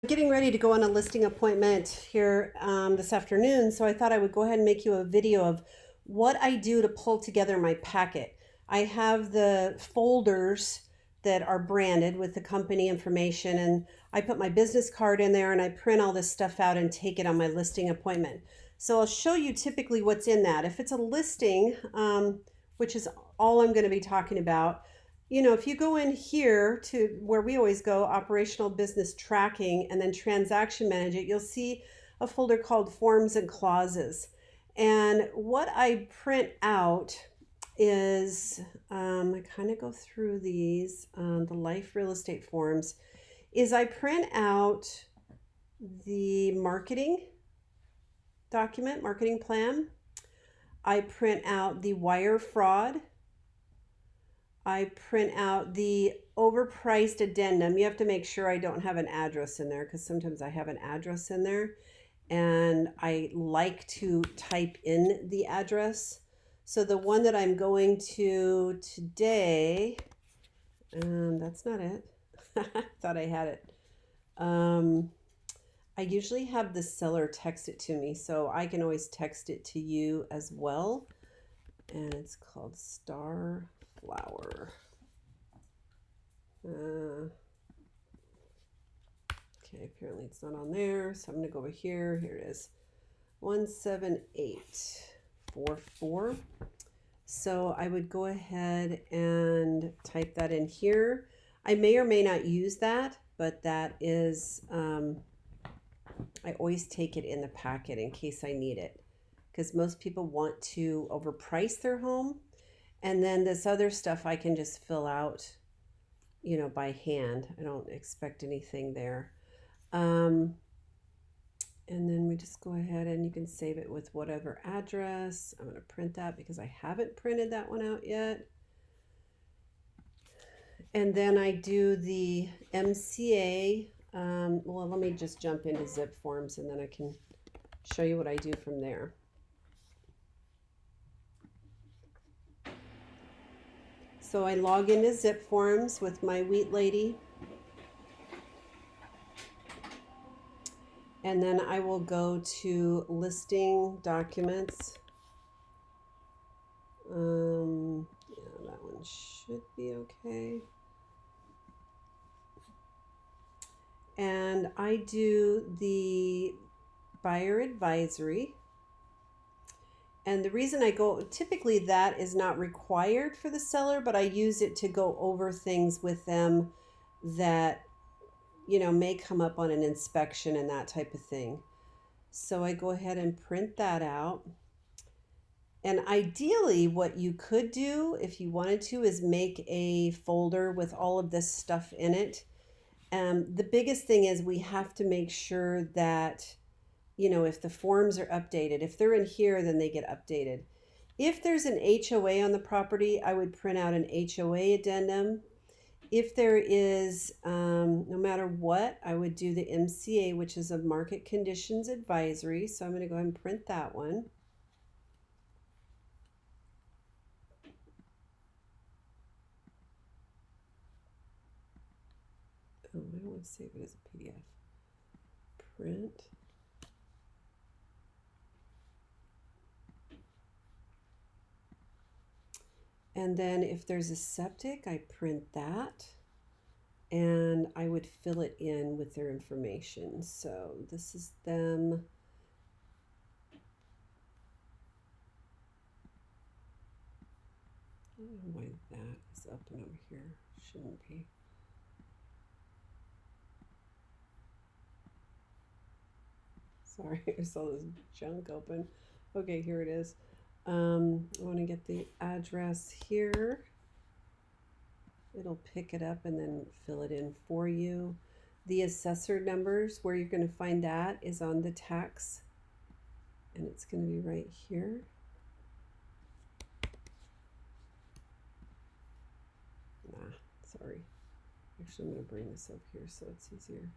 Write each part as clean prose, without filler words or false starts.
Getting ready to go on a listing appointment here this afternoon, so I thought I would go ahead and make you a video of what I do to pull together my packet. I have the folders that are branded with the company information, and I put my business card in there and I print all this stuff out and take it on my listing appointment. So I'll show you typically what's in that. If it's a listing, which is all I'm going to be talking about, if you go in here to where we always go, operational business tracking, and then transaction manager, you'll see a folder called forms and clauses. And what I print out is, I kind of go through these, the life real estate forms, is I print out the marketing document, marketing plan. I print out the wire fraud. I print out the overpriced addendum. You have to make sure I don't have an address in there because sometimes I have an address in there and I like to type in the address. So the one that I'm going to today, that's not it. Thought I had it. I usually have the seller text it to me, so I can always text it to you as well. And it's called Star Flower. Okay, apparently it's not on there, so I'm going to go over here. Here it is, 17844. So I would go ahead and type that in here. I may or may not use that, but that is, I always take it in the packet in case I need it, because most people want to overprice their home. And then this other stuff I can just fill out, by hand. I don't expect anything there. And then we just go ahead and you can save it with whatever address. I'm going to print that because I haven't printed that one out yet. And then I do the MCA. Well, let me just jump into zip forms and then I can show you what I do from there. So I log into zip forms with my Wheat Lady. And then I will go to listing documents. Yeah, that one should be okay. And I do the buyer advisory. And the reason I go, typically that is not required for the seller, but I use it to go over things with them that, may come up on an inspection and that type of thing. So I go ahead and print that out. And ideally, what you could do if you wanted to is make a folder with all of this stuff in it. The biggest thing is we have to make sure that, if the forms are updated, if they're in here, then they get updated. If there's an HOA on the property, I would print out an HOA addendum. If there is, no matter what, I would do the MCA, which is a market conditions advisory. So I'm going to go ahead and print that one. Oh, I don't want to save it as a PDF. Print. And then if there's a septic, I print that and I would fill it in with their information. So this is them. I don't know why that is up and over here. Shouldn't be. Sorry, I saw this junk open. Okay, here it is. I want to get the address here. It'll pick it up and then fill it in for you. The assessor numbers, where you're going to find that is on the tax. And it's going to be right here. Sorry. Actually, I'm going to bring this up here so it's easier.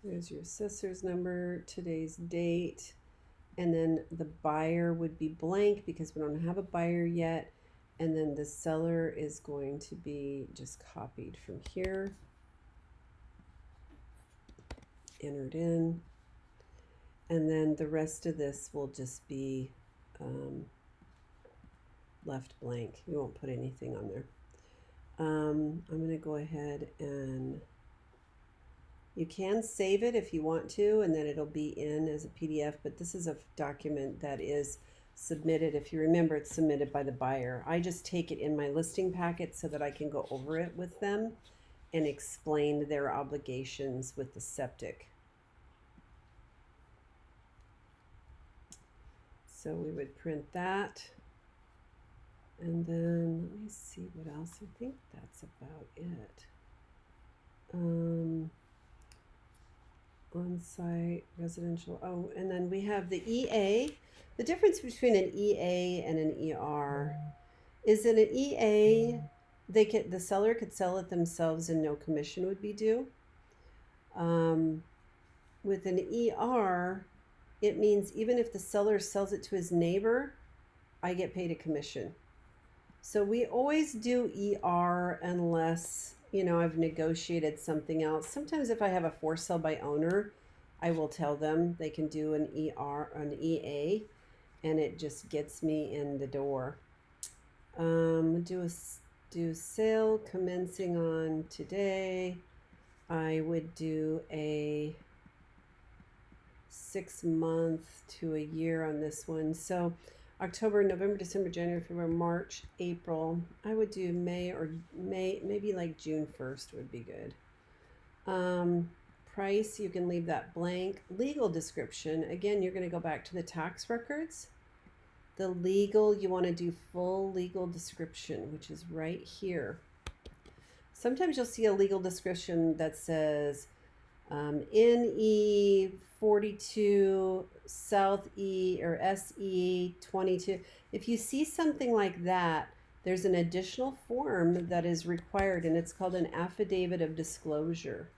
There's your assessor's number, today's date, and then the buyer would be blank because we don't have a buyer yet. And then the seller is going to be just copied from here. entered in. And then the rest of this will just be left blank. You won't put anything on there. I'm going to go ahead and you can save it if you want to, and then it'll be in as a PDF, but this is a document that is submitted. If you remember, it's submitted by the buyer. I just take it in my listing packet so that I can go over it with them and explain their obligations with the septic. So we would print that. And then let me see what else. I think that's about it. On-site residential. Oh, and then we have the EA. The difference between an EA and an ER is in an EA, the seller could sell it themselves and no commission would be due. With an ER, it means even if the seller sells it to his neighbor, I get paid a commission. So we always do ER unless, you know, I've negotiated something else. Sometimes if I have a for sale by owner, I will tell them they can do an EA, and it just gets me in the door. Do sale commencing on today. I would do a 6 month to a year on this one. So October, November, December, January, February, March, April. I would do May, maybe like June 1st would be good. Price, you can leave that blank. Legal description, again, you're going to go back to the tax records. The legal, you want to do full legal description, which is right here. Sometimes you'll see a legal description that says NE 42 South E or SE 22. If you see something like that, there's an additional form that is required, and it's called an affidavit of disclosure.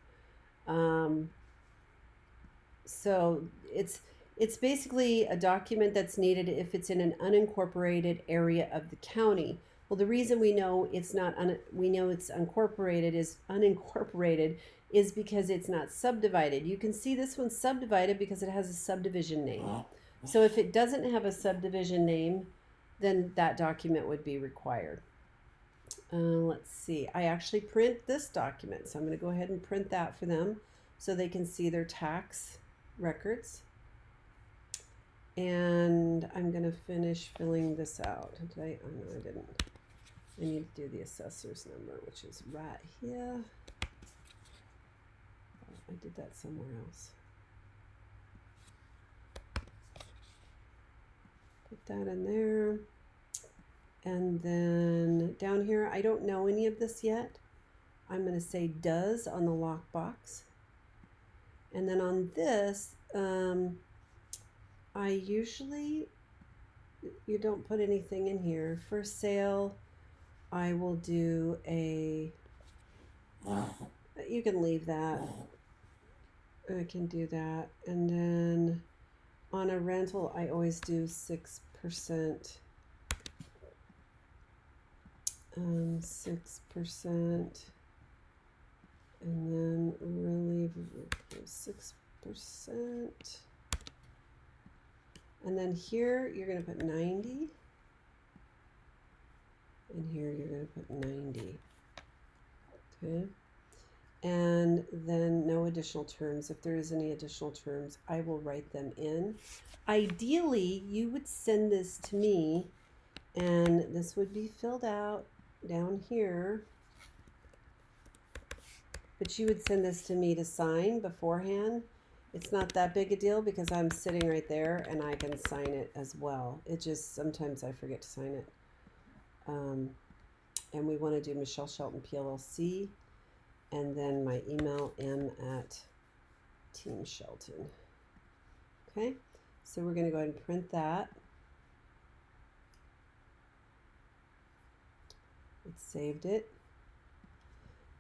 So it's basically a document that's needed if it's in an unincorporated area of the county. Well, the reason we know it's not we know it's unincorporated is because it's not subdivided. You can see this one's subdivided because it has a subdivision name. So if it doesn't have a subdivision name, then that document would be required. Let's see. I actually print this document, so I'm going to go ahead and print that for them so they can see their tax records. And I'm going to finish filling this out. Did I? Oh, no, I didn't. I need to do the assessor's number, which is right here. Oh, I did that somewhere else. Put that in there. And then down here, I don't know any of this yet. I'm going to say does on the lockbox. And then on this, I usually, you don't put anything in here. For sale, I will do a, you can leave that. I can do that. And then on a rental, I always do 6%. 6%, and then relieve 6%, and then here you're going to put 90, and here you're going to put 90. Okay, and then no additional terms. If there is any additional terms, I will write them in. Ideally, you would send this to me, and this would be filled out down here, but you would send this to me to sign beforehand. It's not that big a deal because I'm sitting right there and I can sign it as well. It just, sometimes I forget to sign it. And we want to do Michelle Shelton PLLC, and then my email m@Team Shelton. Okay, so we're going to go ahead and print that. It saved it.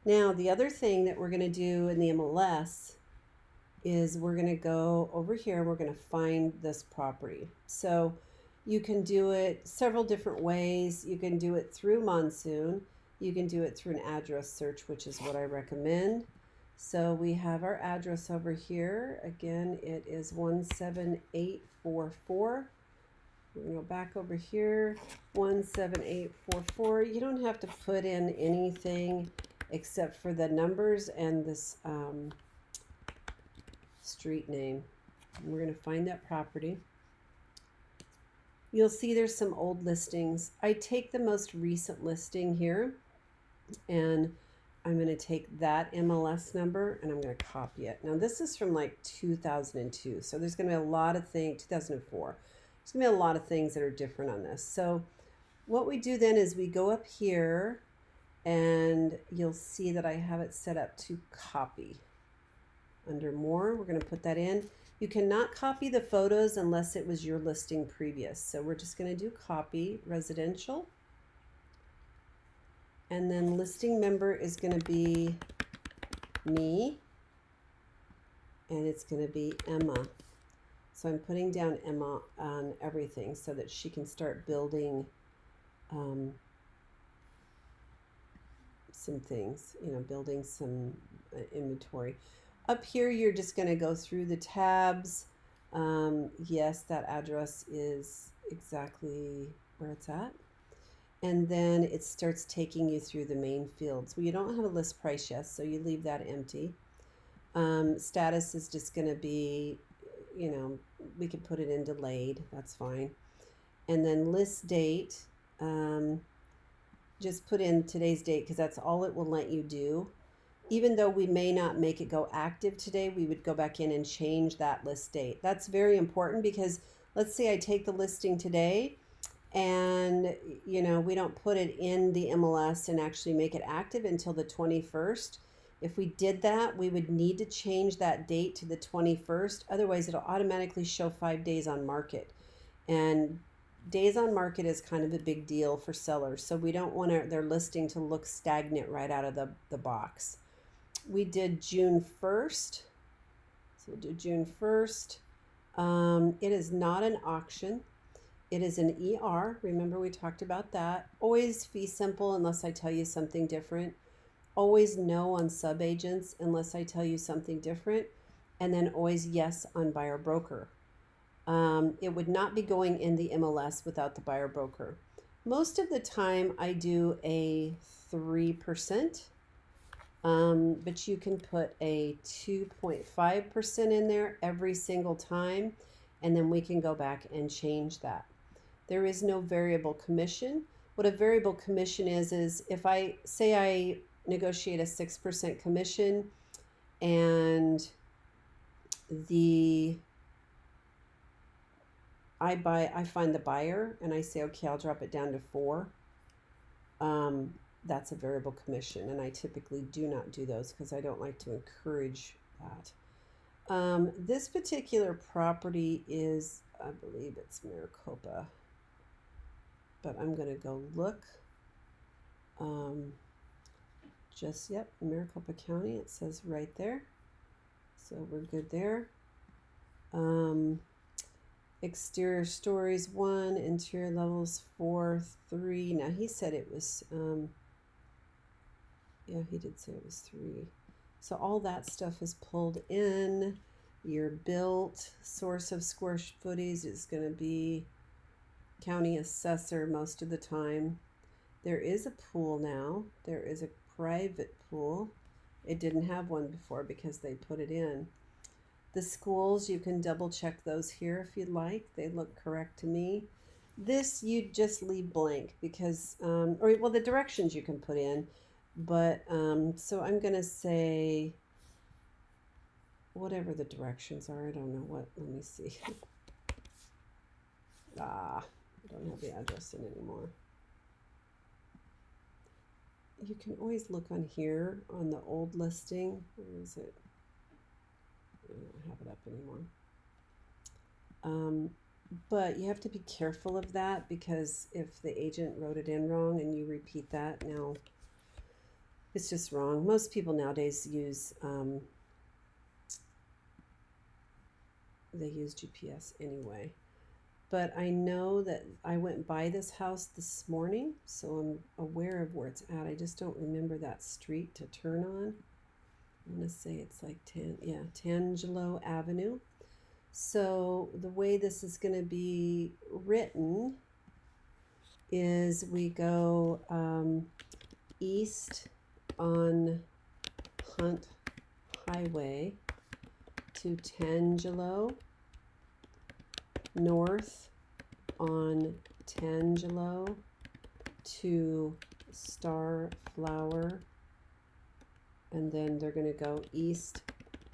Now, the other thing that we're going to do in the MLS is we're going to go over here and we're going to find this property. So you can do it several different ways. You can do it through Monsoon. You can do it through an address search, which is what I recommend. So we have our address over here. Again, it is 17844. We're going to go back over here, 17844. You don't have to put in anything except for the numbers and this street name. And we're going to find that property. You'll see there's some old listings. I take the most recent listing here, and I'm going to take that MLS number and I'm going to copy it. Now this is from like 2002, so there's going to be a lot of things, 2004. There's going to be a lot of things that are different on this. So what we do then is we go up here and you'll see that I have it set up to copy. Under more, we're going to put that in. You cannot copy the photos unless it was your listing previous. So we're just going to do copy residential. And then listing member is going to be me. And it's going to be Emma. So I'm putting down Emma on everything so that she can start building some things, building some inventory. Up here, you're just going to go through the tabs. Yes, that address is exactly where it's at. And then it starts taking you through the main fields. Well, you don't have a list price yet, so you leave that empty. Status is just going to be, we could put it in delayed. That's fine. And then list date, just put in today's date because that's all it will let you do. Even though we may not make it go active today, we would go back in and change that list date. That's very important because let's say I take the listing today and, we don't put it in the MLS and actually make it active until the 21st. If we did that, we would need to change that date to the 21st. Otherwise, it'll automatically show 5 days on market. And days on market is kind of a big deal for sellers. So we don't want their listing to look stagnant right out of the box. We did June 1st. So we'll do June 1st. It is not an auction. It is an ER. Remember we talked about that. Always fee simple unless I tell you something different. Always no on subagents unless I tell you something different. And then always yes on buyer broker. It would not be going in the MLS without the buyer broker. Most of the time I do a 3%. But you can put a 2.5% in there every single time, and then we can go back and change that. There is no variable commission. What a variable commission is if I say I negotiate a 6% commission and I find the buyer and I say, okay, I'll drop it down to 4. That's a variable commission, and I typically do not do those because I don't like to encourage that. This particular property is, I believe it's Maricopa, but I'm going to go look. Maricopa County, it says right there. So we're good there. Exterior stories 1, interior levels 4, 3. Now he said it was, he did say it was 3. So all that stuff is pulled in. Your built source of square footage is going to be county assessor most of the time. There is a pool now. There is a private pool. It didn't have one before because they put it in. The schools, you can double check those here if you'd like. They look correct to me. This you just leave blank because, the directions you can put in. But, so I'm going to say whatever the directions are. I don't know what, let me see. I don't have the address in anymore. You can always look on here on the old listing. Where is it? I don't have it up anymore. But you have to be careful of that because if the agent wrote it in wrong and you repeat that, now it's just wrong. Most people nowadays use they use GPS anyway. But I know that I went by this house this morning, so I'm aware of where it's at. I just don't remember that street to turn on. I'm going to say it's like Tangelo Avenue. So the way this is going to be written is we go east on Hunt Highway to Tangelo, north on Tangelo to Starflower, and then they're going to go east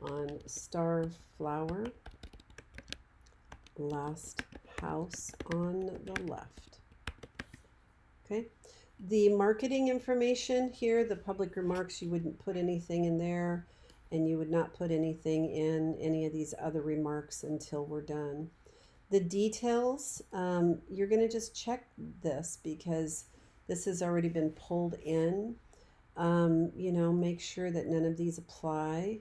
on Starflower, last house on the left. Okay, the marketing information here, the public remarks, you wouldn't put anything in there, and you would not put anything in any of these other remarks until we're done. The details, you're going to just check this because this has already been pulled in. You know, make sure that none of these apply,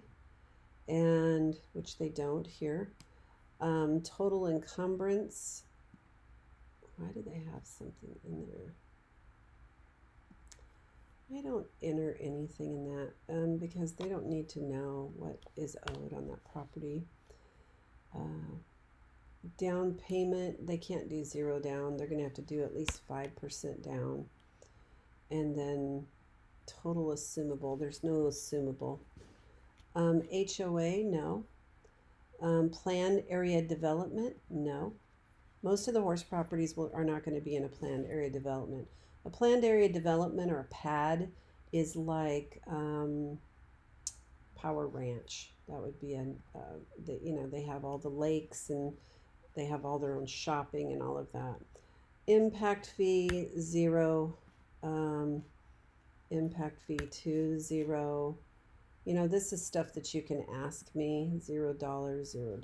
and which they don't here. Total encumbrance. Why do they have something in there? I don't enter anything in that because they don't need to know what is owed on that property. Down payment, they can't do 0 down. They're going to have to do at least 5% down. And then total assumable, there's no assumable. HOA, no. Planned area development, no. Most of the horse properties are not going to be in a planned area development. A planned area development or a PAD is like Power Ranch. That would be you know, they have all the lakes and they have all their own shopping and all of that. Impact fee 0. Impact fee 2, 0. You know, this is stuff that you can ask me. $0, $0. And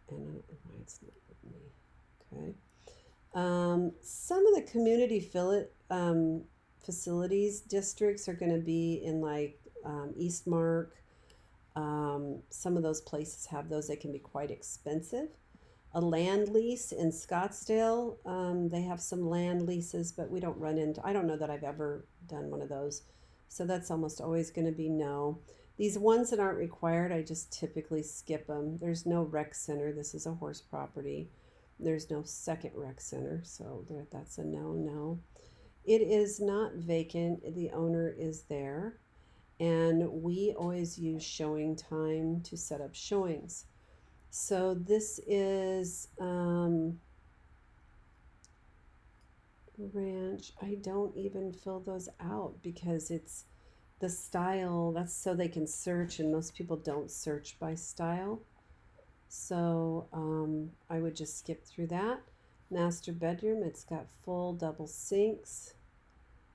I don't know why it's not with me. Okay. Some of the community facilities districts are going to be in like Eastmark. Some of those places have those. They can be quite expensive. A land lease in Scottsdale, they have some land leases, but we don't run into, I don't know that I've ever done one of those. So that's almost always going to be no. These ones that aren't required, I just typically skip them. There's no rec center. This is a horse property. There's no second rec center, so that's a no. It is not vacant. The owner is there. And we always use showing time to set up showings. So this is ranch. I don't even fill those out because it's the style. That's so they can search, and most people don't search by style. So I would just skip through that. Master bedroom, it's got full double sinks.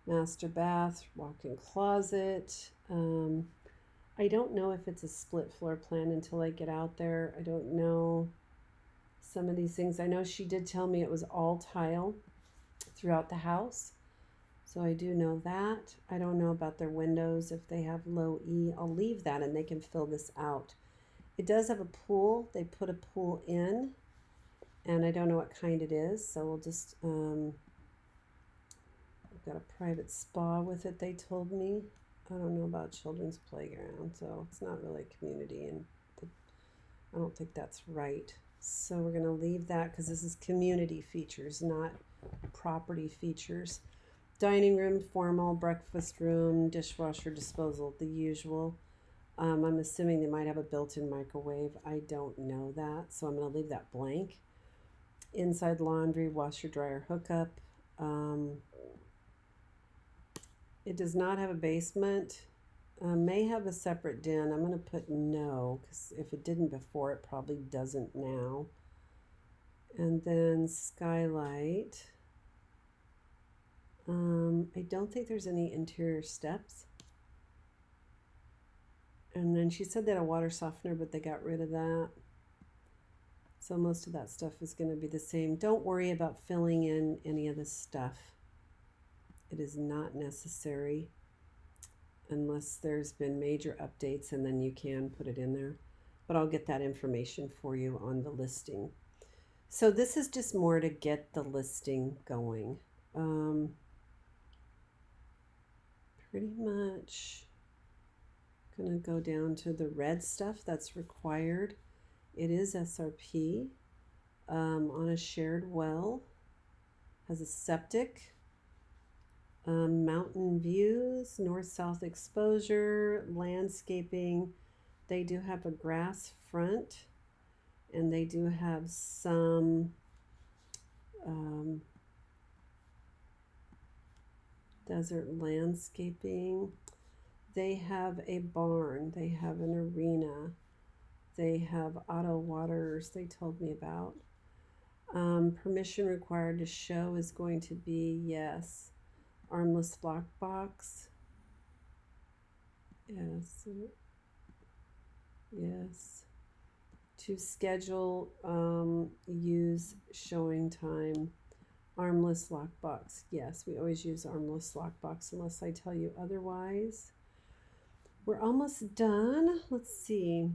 Master bath, walk-in closet. I don't know if it's a split floor plan until I get out there. I don't know some of these things. I know she did tell me it was all tile throughout the house. So I do know that. I don't know about their windows, if they have low E. I'll leave that and they can fill this out. It does have a pool. They put a pool in, and I don't know what kind it is. So we'll just, I've got a private spa with it, they told me. I don't know about children's playground, so it's not really a community, and I don't think that's right. So we're going to leave that because this is community features, not property features. Dining room, formal, breakfast room, dishwasher, disposal, the usual. I'm assuming they might have a built-in microwave. I don't know that, so I'm going to leave that blank. Inside laundry, washer, dryer, hookup. It does not have a basement. May have a separate den. I'm going to put no, because if it didn't before, it probably doesn't now. And then skylight. I don't think there's any interior steps. And then she said they had a water softener, but they got rid of that. So most of that stuff is going to be the same. Don't worry about filling in any of this stuff. It is not necessary unless there's been major updates, and then you can put it in there. But I'll get that information for you on the listing. So this is just more to get the listing going. Pretty much Gonna go down to the red stuff that's required. It is SRP on a shared well, has a septic, mountain views, north-south exposure, landscaping. They do have a grass front, and they do have some desert landscaping. They have a barn, they have an arena, they have auto waters they told me about. Permission required to show is going to be yes. Armless lockbox. Yes. Yes. To schedule use showing time. Armless lockbox. Yes, we always use armless lockbox unless I tell you otherwise. We're almost done. Let's see.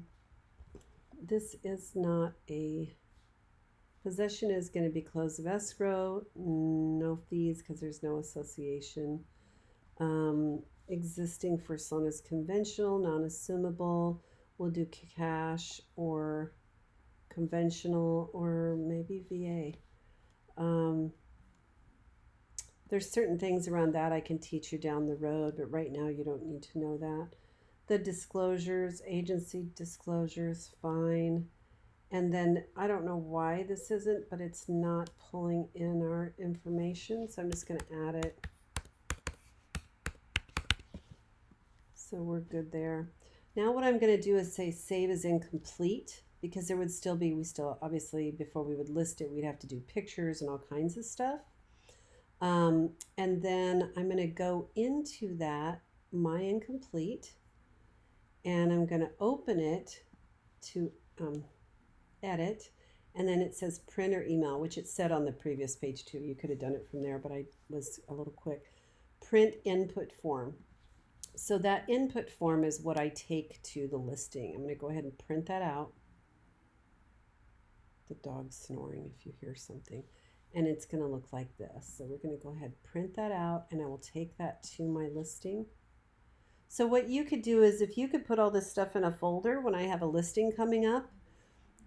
This is not a possession is going to be closed of escrow. No fees because there's no association. Existing first loan is conventional, non-assumable. We'll do cash or conventional or maybe VA. There's certain things around that I can teach you down the road, but right now you don't need to know that. The disclosures, agency disclosures, fine. And then I don't know why this isn't, but it's not pulling in our information. So I'm just going to add it. So we're good there. Now what I'm going to do is say save as incomplete because there would still be, we still obviously before we would list it, we'd have to do pictures and all kinds of stuff. And then I'm going to go into that, my incomplete, and I'm going to open it to edit, and then it says print or email, which it said on the previous page too. You could have done it from there, but I was a little quick. Print input form. So that input form is what I take to the listing. I'm going to go ahead and print that out. The dog's snoring if you hear something. And it's going to look like this. So we're going to go ahead and print that out, and I will take that to my listing. So what you could do is if you could put all this stuff in a folder when I have a listing coming up,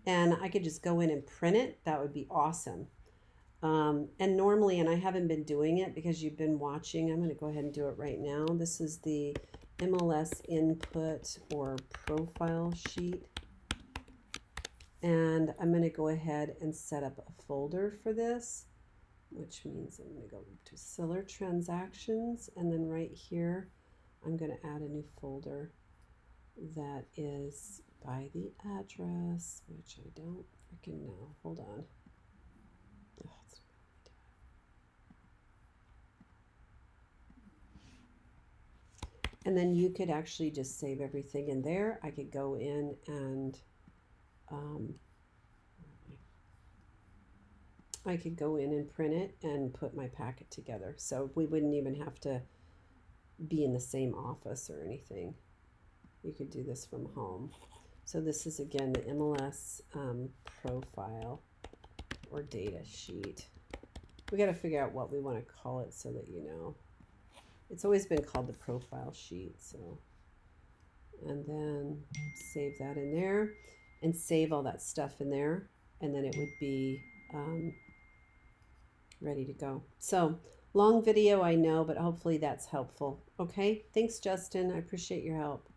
and I could just go in and print it, that would be awesome. And normally, and I haven't been doing it because you've been watching, I'm going to go ahead and do it right now. This is the MLS input or profile sheet. And I'm going to go ahead and set up a folder for this, which means I'm going to go to seller transactions. And then right here, I'm going to add a new folder that is by the address, which I don't freaking know. Hold on. Oh, and then you could actually just save everything in there. I could go in and I could go in and print it and put my packet together. So we wouldn't even have to be in the same office or anything. You could do this from home. So this is again the MLS profile or data sheet. We got to figure out what we want to call it so that you know. It's always been called the profile sheet. So, and then save that in there and save all that stuff in there. And then it would be ready to go. So long video, I know, but hopefully that's helpful. Okay. Thanks, Justin. I appreciate your help.